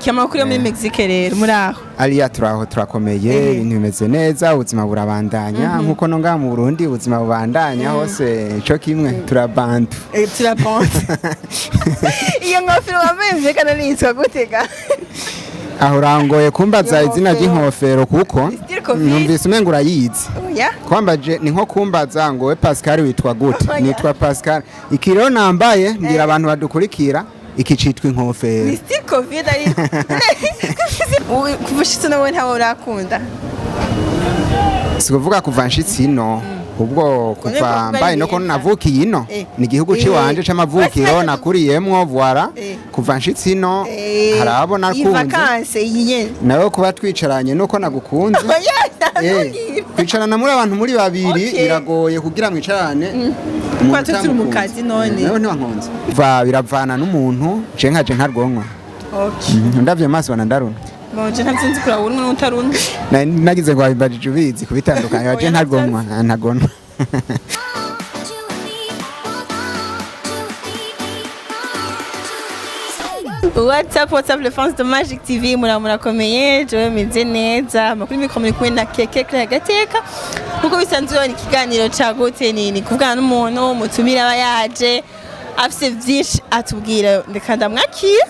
Okay, amakuru yo muri Mexique rero muri aho. Aliya turakomeye ibintu bimeze neza ubuzima burabandanya nkuko no ngaha mu Burundi ubuzima bubandanya hose ico kimwe turabantu. Turabantu. Iyo ngofero wameze kana nitwa gutega. Aho rangoye kumbaza izina ry'inkofero kuko numvise umengo urayizi. Oya. Kwambaje ni nko kumbaza ngo we Pascal witwa gute? Nitwa Pascal. Ikiro nambaye mbira abantu badukurikira iki citwa inkofero. Ni still covid ari. Kuvushitse nawe ntawe urakunda. Sikuvuga kuva nshitsi ino. Ubwo kuva mbaye no kono navukiye ino ni igihugu ciwanje c'amavukiro nakuriyemwo voilà kuva nshitsi ino harabona kunze nawe kuba twicaranye nuko nagukunze kwicarana muri abantu muri babiri biragoye kugira mwicarane turi mu kazi none nawe ntiwankunze biravana n'umuntu je nkaje ntarwonwa ndavye maso banandaruna Bonje ntazinzi kura urumwe n'utaruna. Nagize ngo abibajije ubizi kubitandukanye waje ntagomwa ntagomwa. What's up les fans de Magic TV murakomeye je meze neza makuru mikomeye kuri na KEKE gateka kuko bisanzwe ni kiganiro cagute ni kuvugana n'umuntu mutumira aba yaje afise vyinshi atubwira ndekanda mwakira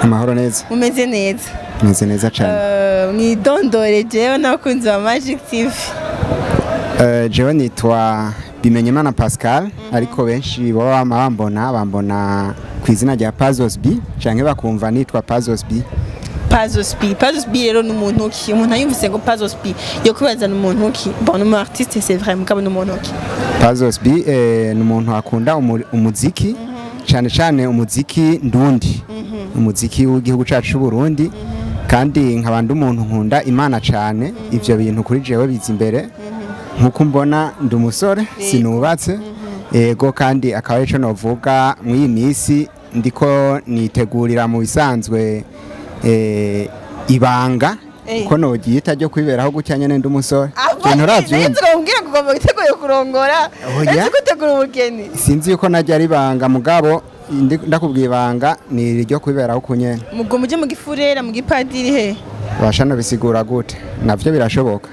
amahoro neza umeze neza meze neza cyane mwidondore jewe nakunze wa Magic TV jewe nitwa Bimenyimana Pascal ariko benshi baba bambona ku izina rya Pazzos-Bi canke bakumva nitwa Pazzos-Bi. Pazzos-Bi rero n'umuntu ki umuntu ayumvise ngo Pazzos-Bi yo kubaza n'umuntu ki bon no artiste c'est vrai mugabo n'umuntu ki Pazzos-Bi n'umuntu akunda umuziki cyane umuziki ndundi umuziki w'igihugu cyacu Burundi kandi nkabandi umuntu nkunda Imana cyane ivyo bintu kuri jewe biza imbere nkuko mbona ndi umusore sinubatse ego kandi akaba arico novuga mu iyi minsi ndiko nitegurira mu bisanzwe ibanga ko nogiyita ryo kwiberaho gucyanye n'indi umusore kintu ravyo nzongera kugomba gutegura kurongora ese gutegura ubugeni sinzi yuko najya ari banga mugabo ndakubwiye ibanga ni ryo kwiberaho kunyene mugo muje mu gifurera mu gipadiri he bashano bisigura gute navyo birashoboka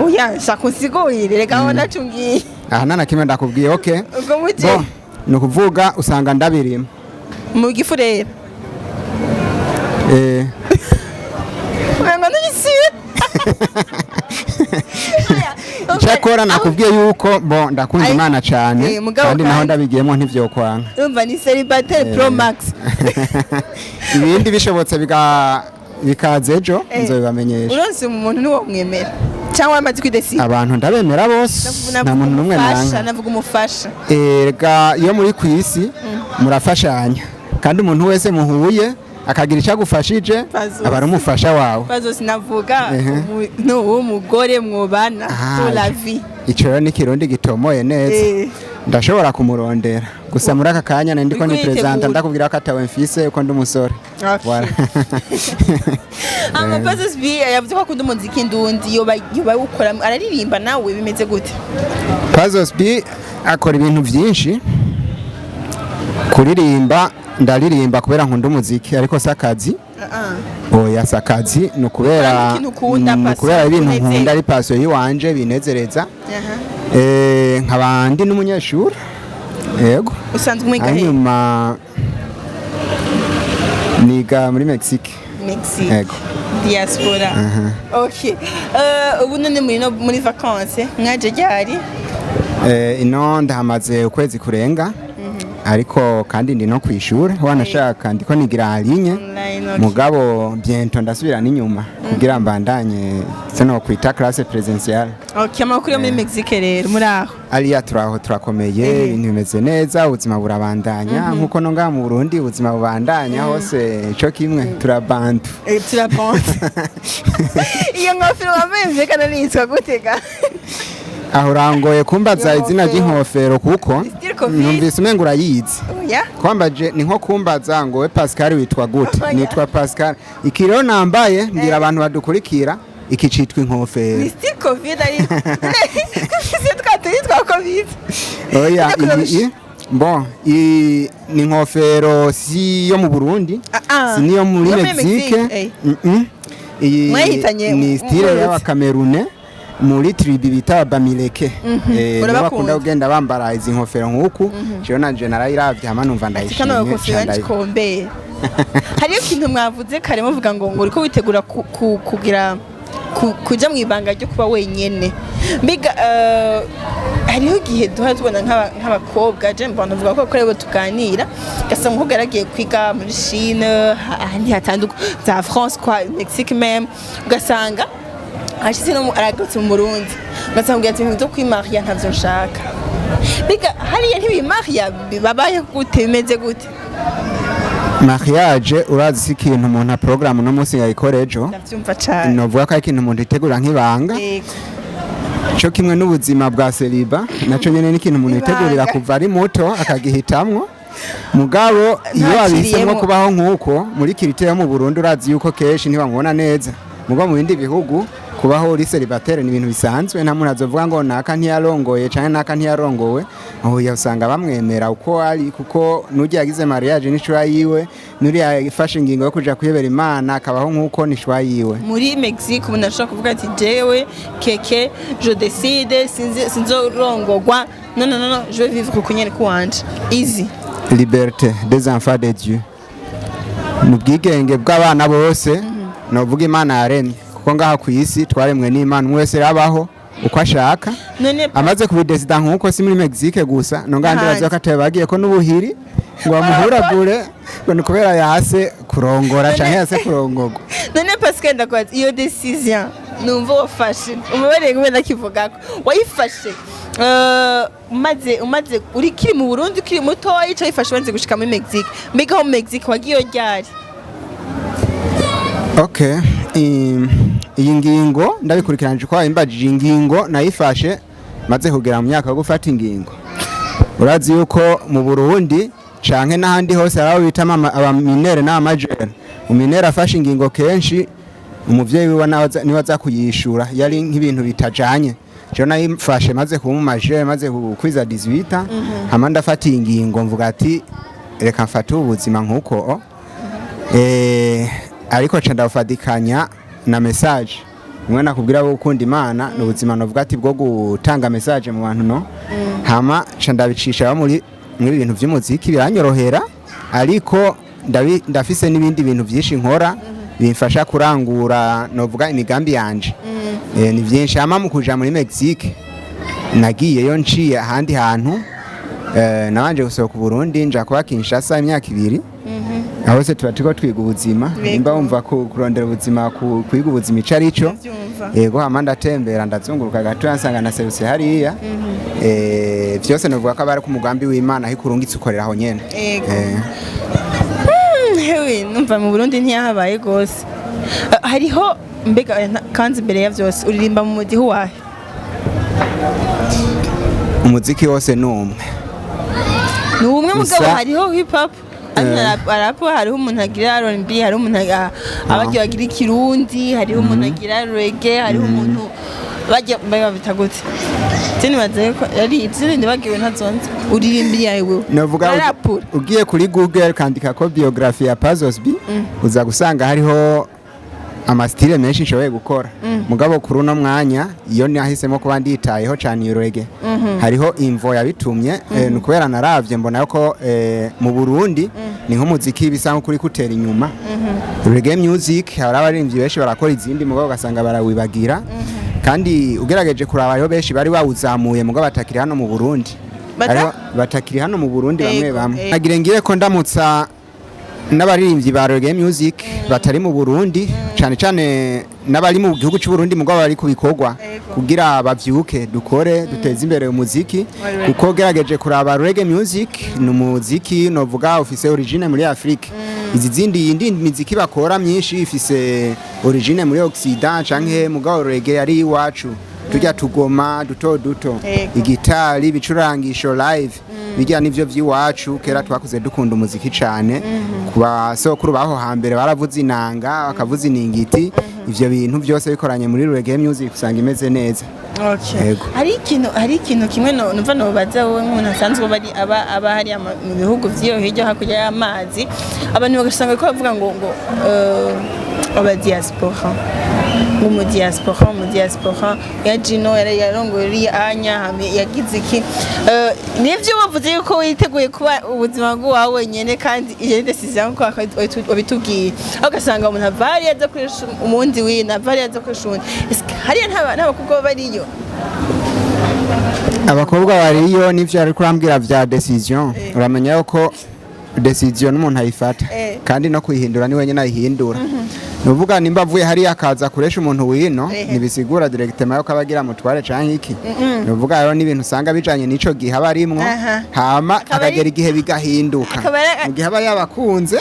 oya sakusigurire reka aho nacungiye aha nana kimwe ndakubwiye okay ubwo muje no kuvuga usanga ndabirima mu gifurera Wengo n'isi Chakora nakubwiye yuko ndakunda Imana cyane kandi naho ndabigiyemo ntivyokwanga umva ni célibataire pro max ibindi bishobotse bikaze ejo nzobibamenyesha uronse umuntu niwo mwemera cyangwa amazi kwidesi abantu ndabemera bose nta muntu numwe nanga navuga umufasha erega iyo muri kwisi murafashanya kandi umuntu wese muhuye akagira icyagufashije abari umufasha wawe Pazzos navuga umugore mwobana pour la vie icyo ni kirundi gitomoye neza ndashobora kumurondera gusa muri aka kanya ndiko ni presenta ndakubwira ko atawe mfise uko ndi umusore Pazzos-Bi yavuze ko akunda umuziki ndundi yoba ukora araririmba nawe bimeze gute Pazzos-Bi akora ibintu byinshi kuririmba ndaririmba kubera nkunda umuziki ariko sakazi oya sakazi nukubera ibintu nkunda ari passion yiwanje binezereza nkabandi n'umunyeshuri yego usanzwe mwiga he hanyuma niga muri Mexique yego diaspora okay ubu none muri vacances mwaje ryari ino ndahamaze ukwezi kurenga ariko kandi ndi no kwishura wanashaka ndiko nigira linye mugabo bientôt ndasubira n'inyuma kugira mbandanye seno kwita classe présentielle okay amakuru yo muri Mexique rero muri aho Aliya turakomeye ibintu bimeze neza ubuzima burabandanya nkuko no ngaha mu Burundi ubuzima bubandanya hose ico kimwe turabantu iyo ngofero wameze kana nitwa gutega aho rangoye kumbaza izina ry'inkofero kuko numvise umengo urayizi kwambaje ni nko kumbaza ngo we Pascal witwa gute nitwa Pascal ikiro nambaye mbira abantu badukurikira iki citwa inkofero ni still covid ari twatwa covid oya Bon, ni inkofero si yo mu Burundi, si niyo muri Mexique. Iyi ni style y'Abakamerune muri tribu bita Bamileke. Bakunda kugenda bambara izi nkofero nk'uku. Cyo nanje narayiravye hama numva ndayishimye. Hariyo ikintu mwavuze kare muvuga ngo uriko witegura kugira kuja mu ibanga ryo kuba wenyene. Mbega hariho igihe duha tubona nk'abakobwa je mbona vuga ko korebo tuganira gasanga ko garagiye kwiga muri Chine ahandi hatanduka za France kwa Mexique même ugasanga ashitse no aragutse mu Burundi ugasanga ati nzo kwimaria ntavyo nshaka. Mbega hariya ntibimaria babaye gute bimeze gute? Mariage urazi ikintu umuntu program no munsi yayikorejo ndavyumva cyane novuga ko ikintu umuntu itegura nk'ibanga cyo kimwe n'ubuzima bwa celiba naco nyene n'ikintu umuntu itegurira kuva ari muto akagihitamwo mugabo iyo abisemwo kubaho nk'uko muri kirite yo mu Burundi urazi yuko keshi ntibamubona neza mugabo mu bindi bihugu kubaho uri celibatere ni ibintu bisanzwe nta muntu azovuga ngo naka ntiyarongoye canke naka ntiyarongowe aho yasanga bamwemera uko ari kuko nujye yagize mariage n'ishwa yiwe nuri yafashe ingingo yo kuja kuyebera Imana akabaho nkuko nishwa yiwe. Muri Mexique umuntu ashaka kuvuga ati jewe KEKE je décide sinzorongorwa non je vais vivre kukunyene kuwanje easy liberté des enfants de Dieu mu bwigenge bw'abana bose novuga Imana yaremye kuko ngaha ku isi twaremwe n'Imana mwese rabaho uko ashaka amaze kubidesida nkuko si muri Mexique gusa no ngandi bazoka bagiye ko n'ubuhiri ngo amuhuragure ngo nikubera yase kurongora canke yase kurongorwa none parce que ndakwazi iyo decision numva wafashe umubere ngwenda kivugako wayifashe umaze uri kiri mu Burundi kiri muto yica yifashe wanze gushika muri Mexique mbega ho Mexique wagiye ryari? Okay, iyi ngingo ndabikurikiranje ko imbajije ingingo nayifashe maze kugera mu myaka yo gufata ingingo. Urazi yuko mu Burundi canke n'ahandi hose araho bita abaminere n'amajere. Uminere afashe ingingo kenshi umuvyeyi wiwe niwe aza kuyishura yari nk'ibintu bitajanye. Jo nayifashe maze kuba mu majere maze kwiza 18 hama ndafata ingingo mvuga ati reka mfate ubuzima nkuko ariko ca ndafadikanya na message mwe nakubwira bo ukunda Imana n'ubuzima novuga ati bwo gutanga message mu bantu no hama ca ndabicisha muri ibintu by'umuziki biranyorohera ariko ndafise n'ibindi bintu byinshi nkora bimfasha kurangura novuga imigambi yanje ni byinshi hama mu kuja muri Mexique nagiye yo nciye ahandi hantu nabanje gusohoka Burundi nja kwa Kinshasa imyaka 2 aho se tuba twiga ubuzima nimba wumva kurondera ubuzima kwiga ubuzima icarico yego hama ndatembera ndazunguruka gato yansanga na service hariya byose novuga ko abari ku mugambi w'Imana aho kurungitse ukorera aho nyene hewe numva mu Burundi ntiyahabaye gose hariho mbega kanzi imbere ya byose uririmba mu mudiho wahe? Umuziki wose numwe mugabo hariho hip hop arapo hariho umuntu agira R&B hariho umuntu abagiye agira ikirundi hariho umuntu agira reggae hariho umuntu bajya bitagutse tini baze ko yari izindi bagiwe ntazonze uririmbi yawe navuga ugiye kuri Google kandika ko biography ya Pazzos-Bi uza gusanga hariho amastile menshi nshoboye gukora mugabo kuri uno mwanya iyo nahisemo kuba nditayeho cyane reggae hariho imvo yabitumye nukubera naravye mbona ko mu Burundi ni nk'umuziki bisa kuri kutera inyuma reggae music harabarimvye benshi barakora izindi mugabo gasanga barawibagira kandi ugerageje kuraba yo benshi bari bawuzamuye mugabo batakiri hano mu Burundi batakiri hano mu Burundi bamwe nagire ngire ko ndamutsa n'abaririmbyi ba reggae music batari mu Burundi cyane cyane n'abari mu gihugu cy'u Burundi mugabo bari kubikorwa kugira bavyuke dukore duteze imbere umuziki kuko gerageje kuraba reggae music n'umuziki novuga office origine muri Afrique izi zindi miziki bakora myinshi ifise origine muri Occident canke mugabo reggae ari iwacu tujya tugoma duto duto igitari bicurangisho live bijya nivyo vy'iwacu kera twakuze dukunda umuziki cyane kuba sokuru baho hambere baravuza inanga bakavuza iningiti ivyo bintu byose bikoranye muri reggae music usanga imeze neza. Okay. Hari ikintu kimwe numva nobaza wowe nk'umuntu asanzwe bari aba hari mu bihugu vyo hirya hakurya y'amazi abantu bagasanga ko bavuga ngo aba diaspora mu diaspora ya Gino yarongori anya yagize iki nivyo bavuze yuko witeguye kuba ubuzima bwawe wenyene kandi iyo decision ko wabitubwiye agasanga umuntu avari yaza kurisha umundi wina avari yaza kurisha hari n'abakobwa bariyo abakobwa bariyo nivyo ari kurambwira vya decision uramenya yuko decision n'umuntu ayifata kandi no kuyihindura ni wenyene ayihindura nuvuga nimba avuye hari akaza kuresha umuntu wino nibisigura directement yo kabagira mutware canke iki nuvuga rero ni ibintu usanga bijanye nico gihe abarimwo hama akagera igihe bigahinduka mu gihe aba yabakunze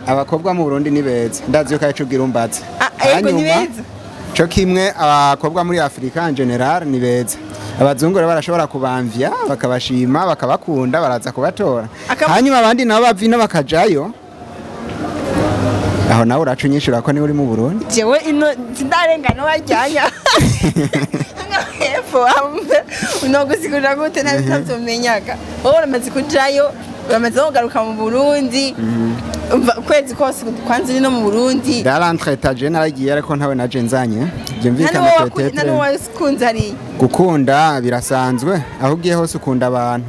abakobwa mu Burundi ni beza ndazi yuko arico gira umbaza hanyuma cyo kimwe abakobwa muri Afrika en general ni beza abazungu barashobora kubamvya bakabashima bakabakunda baraza kubatora hanyuma abandi nabo bavino bakajayo aho nawe uracunyishura ko ni uri mu Burundi jewe ino sindarengana wajyanya hepfo unogusigurira gute ntabitomenyaga wowe uramaze kujayo uramaze kugaruka mu Burundi kwezi kose kwanze no mu Burundi darantretaje naragiye ariko ntawe naje nzanye byumvikana petete nano wakunze ari gukunda birasanzwe aho ugiye hose ukunda abantu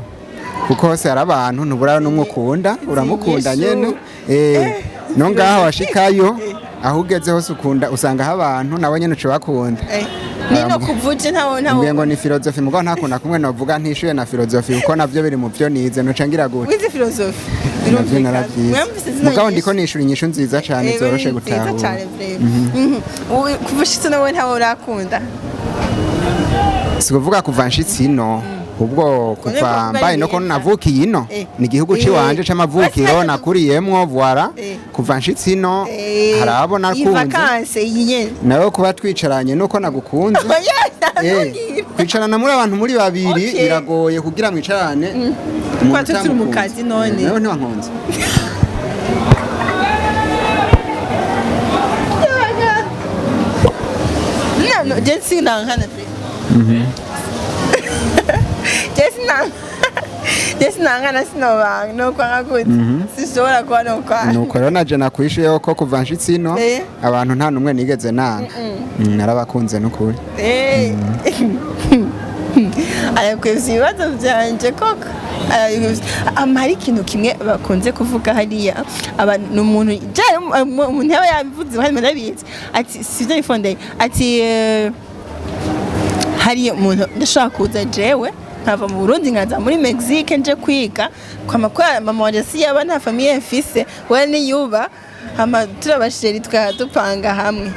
kuko hose hari abantu ntubura n'umwe ukunda uramukunda nyene no ngaho washikayo aho ugeze hose ukunda usanga abantu nawe nyene uco bakunda nino kuvuje ntawo ngo ni philosophy mugo ntakunda kumwe novuga ntishuye na philosophy uko navyo biri mu byo nize no cangira gute wize philosophy navyo naravyize mugo ndiko nishura inyishu nziza cyane zoroshe gutahura kuvushitse nawe ntawo urakunda sikuvuga kuva nshitsino ubwo kuva mbaye no kono navukiye ino ni gihugu ciwanje c'amavukiro nakuriyemwo voila kuva nshitsino harabo nakunze nawe kuba twicaranye nuko nagukunze kwicarana muri abantu muri babiri biragoye kugira mwicarane umuntu turi mu kazi none nawe ntiwankunze no jensi nankana Jesi nangana sinobanga no kwanga kuti sishobora kwa no kwa nuko rero naje nakwishuye ko kuva nshitsino abantu nta numwe nigeze nanga narabakunze n'ukuri ayakwevye ibibazo vyanje koko amari ikintu kimwe bakunze kuvuga hariya abantu umuntu umuntu yaba yabivuze hari marabizi ati sivyo ifonde ati hari umuntu ndashaka kuza jewe nkava mu Burundi nkaza muri Mexique nje kwiga kwa makwa mama wanje si yaba nta famille mfise we ni yuba hama turabasheri dupanga hamwe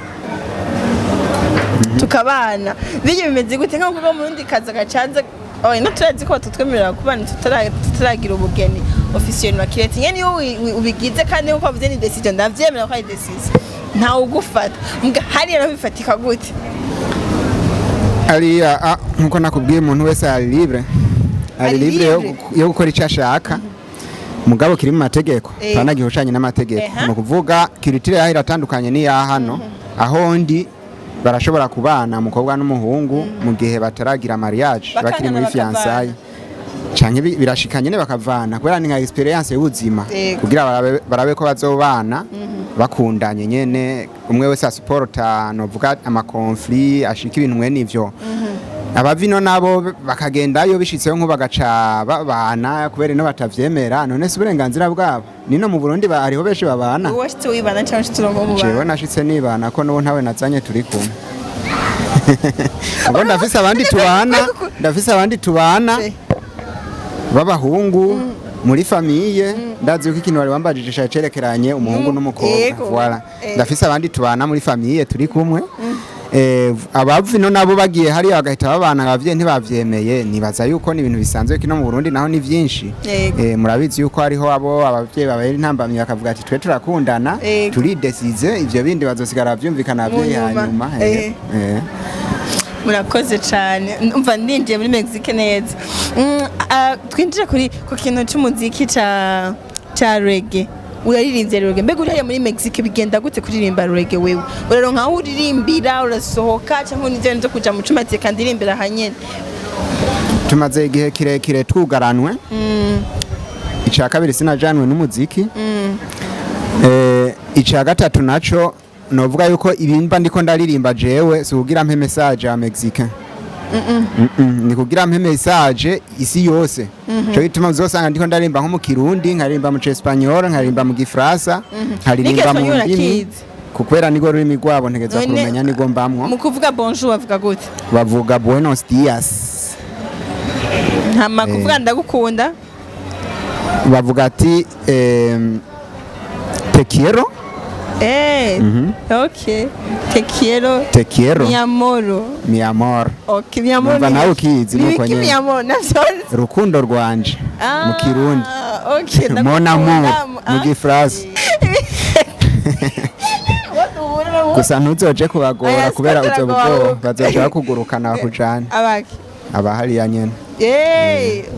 tukabana bije bimeze gute nko mu Burundi kaza gacanze ino turazi ko tutwemerera kubana tutaragira ubugeni officiel makireti nyene yo ubigize kandi uko bavuze ni decision ndavyemera ko ari decision nta ugufata mbwa hari yarabifatika gute ariya nkuko nakubwiye umuntu wese ari libre yo gukora icyo ashaka mugabo kiri mu mategeko tanagihushanye n'amategeko no kuvuga kiritire yaho iratandukanye ni ya hano aho ndi barashobora kubana umukobwa n'umuhungu mu gihe bataragira mariage bakiri muri fiançailles canke birashikanye ne bakavana kubera ni nka experience y'ubuzima kugira barabe ko bazobana bakundanye nyene umwe wese supporta no vuga ama conflit ashika ibintu mwe nivyo abavino nabo bakagendayo bishitseho nko bagaca babana kubera no batavyemera none se uburenganzira bwabo nino mu Burundi hariho benshi babana washitse wibana cyangwa turongo mu bana jewe nashitse nibana ko no ntawe nazanye turi kumwe abo ndafise abandi tubana babahungu muri famille ndazi uko ikintu bari bambajije cerekeranye umuhungu n'umukobwa voilà ndafise abandi tubana muri famille turi kumwe abavino nabo bagiye hari agahita babana abavye ntibavyemeye nibaza yuko ni ibintu bisanzwe kino mu Burundi naho ni vyinshi murabizi yuko hariho abo abavye babaye intambamye bakavuga ati twe turakundana turi decide ivyo bindi bazosigara vyumvikana byo hanyuma murakoze cyane umva ndinjiye muri Mexique neza. Twinjire ku kintu cy'umuziki ca reggae. Uraririmbye reggae, mbega uriya muri Mexique bigenda gute kuririmba reggae wewe? Uraronka aho uririmbira, urasohoka cyangwa n'ivyo nzo kuja mu cuma teka ndirimbira hanyene? Tumaze igihe kirekire twugaranwe. Icya kabiri sinajanwe n'umuziki. Icya gatatu naco novuga yuko ibimba ndiko ndaririmba jewe si kugira mpe message ya Mexique. Ni kugira mpe message isi yose. Cyo bituma uzosanga ndiko ndarimba nko mu Kirundi, nkaririmba mu Espanyol, nkaririmba mu Gifrasa, nkaririmba mu ndimi. Kukwera nigo rurimi rwabo ntegeza kurumenya nigo mbamwo. Mu kuvuga bonjour bavuga gute? Bavuga buenos dias. Hama kuvuga ndagukunda? Bavuga ati te quiero. Okay. Te quiero. Te quiero. Mi amor. Mi amor. Okay, mi amor. Numva nawe ukizi nuko nyene. Mi amor, navyo. Rukundo rwanje mu Kirundi. Okay, mon amour mu Gifrasa. Gusa ntuzoje kubagora kubera uzobwo bazoja kugurukana bakujana. Abaki. Abahari ya nyene.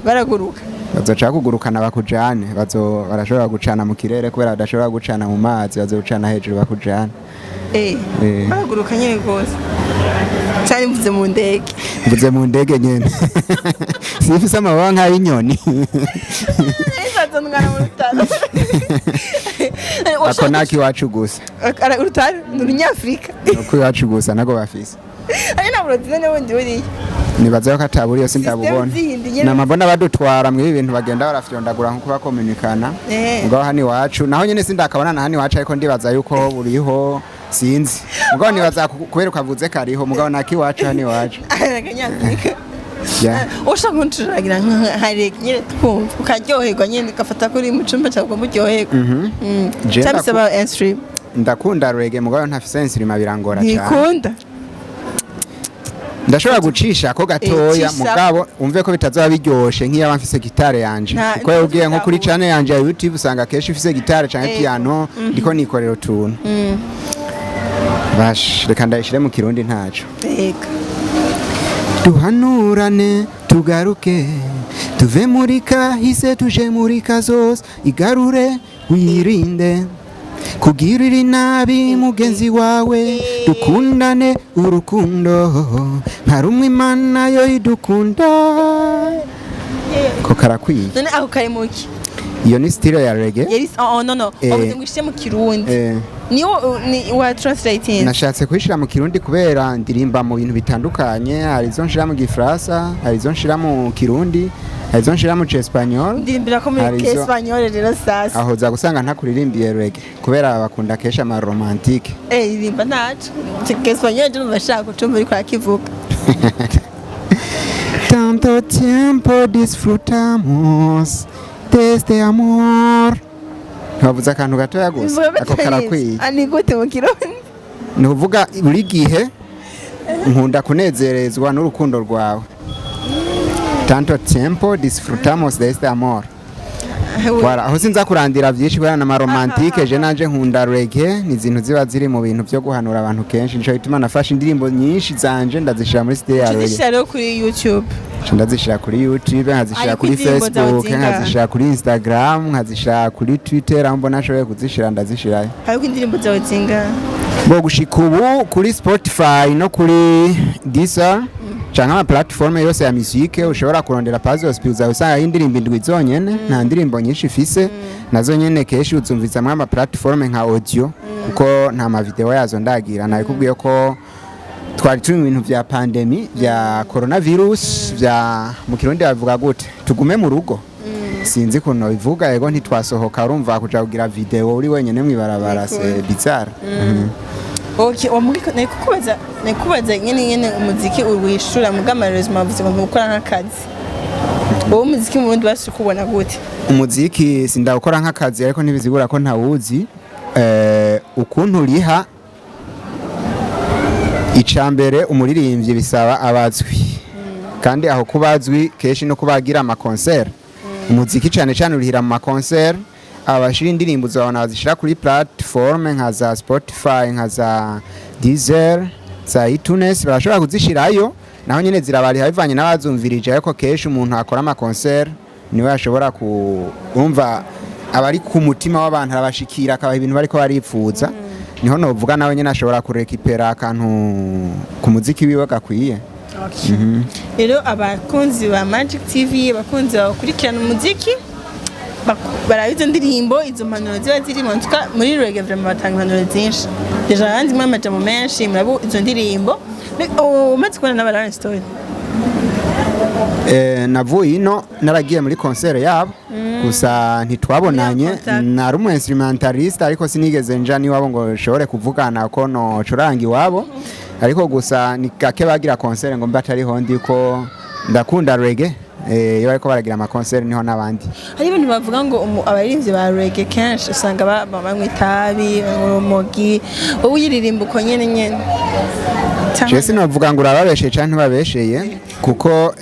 Baraguruka. Bazoca kugurukana bakujane, barashobora gucana mu kirere kubera badashobora gucana mu mazi, bazocana hejuru bakujana. Baraguruka nyene gose. Cyane mvuze mu ndege. Mvuze mu ndege nyene. Sifise amababa nk'ayinyoni. Izazongana mu rutaro. Ako naki wacu gusa. Urutaro n'Urunyafrika. Nuko wacu gusa nago bafise. Ari na burodi none wundi uri. Nibaza ko ataburi yose ndabubona. Namabona badutwara mu ibintu bagenda barafyondagura nko kubakomunikana. Ngo hani wacu naho nyene sindakabona na hani wacu ariko ndibaza yuko buriho sinzi. Mugabo nibaza kubera ukavuze kariho mugabo naki wacu hani wacu. Akanyafrika. Ushaka kunshiragira hari nyene twumva ukaryoherwa nyene gafata kuri mu cumba cyawe muryoherwa. Cyabisaba instream. Ndakunda reggae mugabo ntafise instream birangora cyane. Nikunda. Ndashobora gucisha ko gatoya mugabo umve ko bitazoba biryoshe nk'iya mfise gitare yanje kuko yobwiye nko kuri channel yanje ya YouTube usanga keshi ifise gitare canke piano ndiko nikorera utuntu bash reka ndayishire mu Kirundi ntaco duhanurane tugaruke tuve muri kahise tuje muri kazoza igarure wirinde kugirira inabi mugenzi wawe dukundane urukundo nta rumwe Imana yo idukunda ko karakwiye none aho kare muki iyo ni style ya reggae yes no bavuze ngo ishye mu Kirundi niyo wa translating nashatse kwishira mu Kirundi kubera ndirimba mu bintu bitandukanye hari zo nshira mu Gifrasa hari zo nshira mu Kirundi hari zo nshira mu Espanyol ndirimbira ko muri Espanyol rero sasa aho za gusanga ntakuririmbiye reggae kubera bakunda kesha ama romantique irimba ntacu Espanyol je bashaka gucumba ariko akivuga tanto tiempo disfrutamos desde amor bavuze akantu gatoya gusa ako karakwiye ani gute mu Kirundi ni uvuga buri gihe nkunda kunezerezwa n'urukundo rwawe tanto tiempo disfrutamos de este amor wala aho sinza kurandira byinshi bwana na romantique je nanje nkunda reggae ni zintu ziba ziri mu bintu byo guhanura abantu kenshi nico bituma nafashe indirimbo nyinshi zanje ndazishira muri style ya reggae ndazishira kuri YouTube ndazishira kuri YouTube nkazishira kuri Facebook nkazishira kuri Instagram nkazishira kuri Twitter aho mbona nashoboye kuzishira ndazishirayo ariko indirimbo zawe zinga bo gushika ubu kuri Spotify no kuri Deezer canke ama platform yose ya musique ushobora kurondera Pazzos-Bi uzasanga indirimbo indwi zonyene nta ndirimbo nyinshi ifise nazo nyene keshi uzumviza ama platform nka audio kuko nta ma video yazo ndagira nakubwiye ko twari turi mu bintu vya pandemi vya coronavirus vya mu Kirundi bavuga gute tugume mu rugo sinzi kuno bivuga yego ntitwasohoka urumva kuja kugira video uri wenyene mwibarabara c'est bizarre. Okay, wamuriko nekubaza nyene umuziki urwishura mugamarezima bavuze ngo gukora nk'akazi. Wowe umuziki mu Burundi basi kubona gute? Umuziki sindakora nk'akazi ariko ntibizigura ko ntawuzi ukuntu riha icambere umuririmbyi bisaba abazwi kandi aho kubazwi keshi no kubagira ama concert umuziki cyane cyane urihira mu concert abashira indirimbo zabana bazishira kuri platform nka za Spotify nka za Deezer za iTunes barashobora kuzishirayo naho nyene zirabariha bivanye n'abazumvirije ariko kenshi umuntu akora ama concert niwe ashobora kumva abari ku mutima w'abantu arabashikira akabaha ibintu bariko baripfuza niho novuga nawe nyene ashobora kurekipera akantu ku muziki wiwe gakwiye. Rero abakunzi ba Magic TV abakunzi bakurikirana umuziki barabizo ndirimbo izo mpanuro ziba zirimo muri reggae vraiment batanga impanuro zinshi deja abandi mwamajamo menshi murabo izo ndirimbo umaze kubona n'abarana story navuye ino naragiye muri concert yabo gusa ntitwabonanye nari umu instrumentaliste ariko sinigeze nja niwabo ngo nshobore kuvugana ko no curanga iwabo ariko gusa ni gake bagira concert ngo mbe atariho ndi ko ndakunda reggae iyo bariko baragira ama concert niho nabandi hari ibintu bavuga ngo abaririmbyi ba reggae kenshi usanga banywa itabi urumogi wowe uyiririmba uko nyene Jesse novuga ngo urababeshe canke ntibabesheye kuko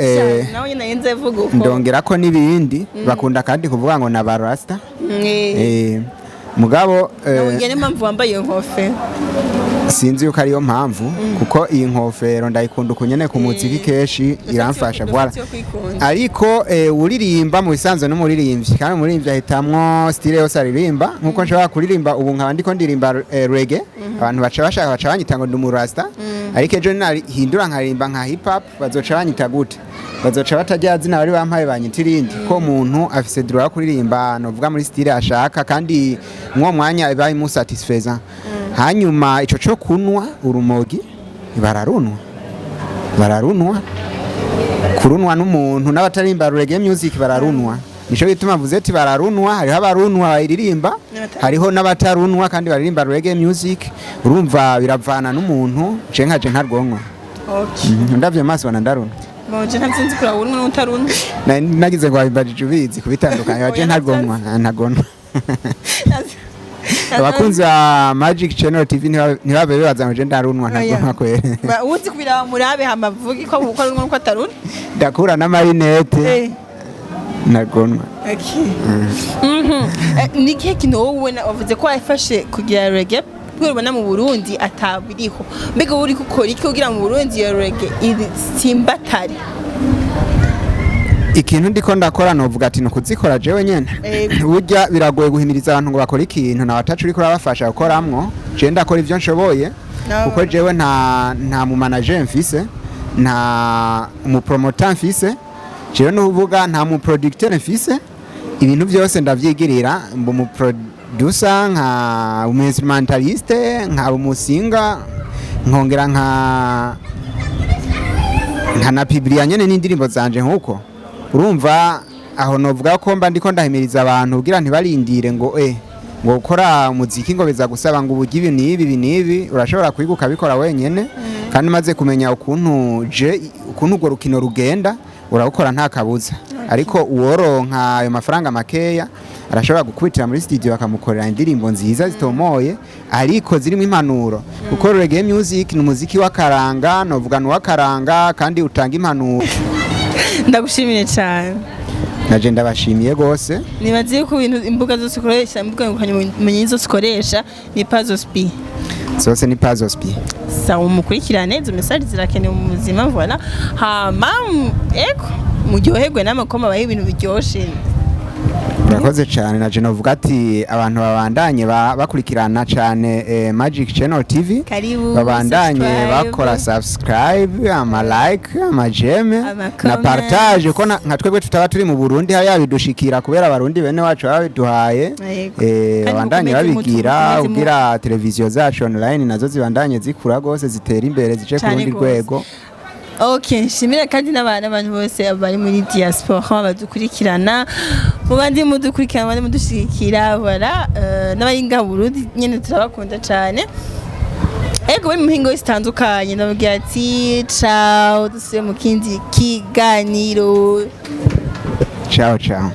nawe nyene yenze vuga uko ndongera ko nibindi bakunda kandi kuvuga ngo na ba Rasta mugabo ngene mpamvu wambaye iyo nkofero sinzi yuko ariyo mpamvu kuko iyi nkofero ndayikunda kunyene ku muziki keshi iramfasha bwara ariko uririmba mu bisanzwe n'umuririmbyi kandi umuririmbyi ahitamwo style yose aririmba nkuko nshobora kuririmba ubu nkaba ndiko ndirimba reggae abantu baca banyita ngo ndi mu Rasta ariko ejo hindura nkaririmba nka hip hop bazoca banyita gute bazoca batajya zina bari bampaye banyita irindi ko umuntu afise droit yo kuririmba novuga muri style ashaka kandi mwo mwanya ibaye mu satisfaisant hanyuma ico cyo kunwa urumogi bararunwa kurunwa n'umuntu n'abatarimba reggae music bararunwa nico bituma mvuze ati bararunwa hariho abarunwa bayiririmba hariho n'abatarunwa kandi baririmba reggae music urumva biravana n'umuntu cenkaje ntarwonko ndavye maso ndarunwa Moje ntanzi kurabunwa n'utarunwa nagize ngo abibajije ubizi kubitandukanye waje ntarwonwa ntagonwa abakunzi ba Magic Channel TV ntibabe bibaza ngo je ndarunwa ntagonwa kwere uzi kubira murabe hamavugi ko uko atarunwa ndakura na marinette nagonwa ni keke no wowe wavuze ko wafashe kugira reggae kubona mu Burundi atabiriho mbega uri gukora iki kugira mu Burundi iyo reggae itsimbatari ikintu ndiko ndakora novuga ati nukuzikora jewe nyene burya biragoye guhimiriza abantu ngo bakora ikintu na watacu uri kurabafasha gukoramwo je ndakora ivyo nshoboye kuko jewe nta mu manager mfise nta mu promoter mfise jewe nuvuga nta mu producteur mfise ibintu byose ndavyigirira mbo mu producer nka umu instrumentaliste nka umusinga nkongera nka na publia nyene n'indirimbo zanje nkuko urumva aho novuga ko mba ndiko ndahimiriza abantu kugira ntibarindire ngo ngo gukora umuziki ngo biza gusaba ngo ubugi ibi nibi urashobora kwiguka bikora wenyene kandi maze kumenya ukuntu urwo rukino rugenda urawukora nta kabuza ariko uworonka ayo mafaranga makeya arashobora gukubitira muri studio bakamukorera indirimbo nziza zitomoye ariko zirimo impanuro kuko reggae music ni umuziki w'akaranga novuga n'uw'akaranga kandi utanga impanuro ndagushimiye cyane naje ndabashimiye gose nibaziye ko ibintu imbuga zose ukoresha imbuga ngukanye zose ukoresha ni Pazzos-Bi zose ni Pazzos-Bi sawa umukurikirane izo message zirakenewe mu buzima voilà hama eko muryoherwe n'amakoma bahe ibintu biryoshe Murakoze cyane naje novuga ati abantu babandanye bakurikirana cyane Magic Channel TV babandanye bakora subscribe ama like ama jeme na partage ko nka twebwe tutaba turi mu Burundi haya bidushikira kubera abarundi bene wacu babiduhaye babandanye babigira ugira televiziyo zacu online nazo zibandanye zikura gose zitera imbere zice ku rundi rwego. Okay, shimira kandi n'abantu bose bari muri diaspora badukurikirana mubandi mudukurikirana bandi mudushikira voilà n'abari nga Burundi nyene turabakunda cyane ego bari mu mpingo zitandukanye ndavuga ati ciao duse mu kindi kiganiro ciao ciao.